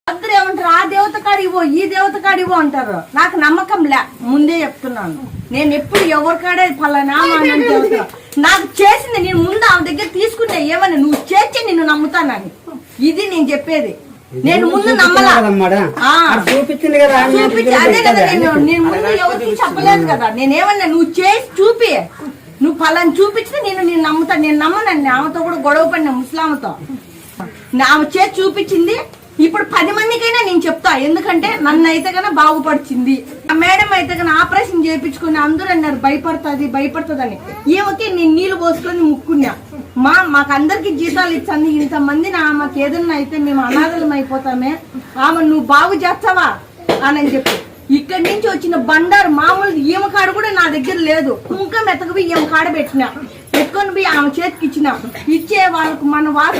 అందరూ ఏమంటారు, ఆ దేవత కాడివో ఈ దేవత కాడివో అంటారు. నాకు నమ్మకం లే, ముందే చెప్తున్నాను. నేను ఎప్పుడు ఎవరి కాడే ఫలానా దేవత నాకు చేసింది నేను ముందు ఆమె దగ్గర తీసుకున్నా. ఏమన్నా నువ్వు చేర్చి నిన్ను నమ్ముతానని, ఇది నేను చెప్పేది. నేను ముందు నమ్మలా, చూపించింది కదా, అదే కదా. నేను ముందు ఎవరికి చెప్పలేదు కదా. నేనేమన్నా నువ్వు చేసి చూపి, నువ్వు ఫలాన్ని చూపించితే నేను నమ్ముతాను. నేను నమ్మనండి. ఆమెతో కూడా గొడవ పడిన ముస్లాంతో ఆమె చేసి చూపించింది. ఇప్పుడు 10 మందికైనా నేను చెప్తా, ఎందుకంటే నన్ను అయితే కన్నా బాగుపడిచింది. ఆ మేడం అయితే కన్నా ఆపరేషన్ చేయించుకుని అందరూ అన్నారు భయపడుతుంది అని. ఈమెకి నేను నీళ్లు పోసుకొని ముక్కున్నా. మాకందరికి జీతాలు ఇచ్చింది. ఇంతమంది ఆమెకి ఏదన్నా అయితే మేము అనాథలం అయిపోతామే, ఆమె నువ్వు బాగు చేస్తావా అని చెప్పి ఇక్కడి నుంచి వచ్చిన బండారు మామూలు ఈమె కాడ కూడా నా దగ్గర లేదు. కుంకం ఎతకపోయి ఈమె కాడ పెట్టుకొని పోయి ఆమె చేతికి ఇచ్చిన. ఇచ్చే వాళ్ళకు మన వాసు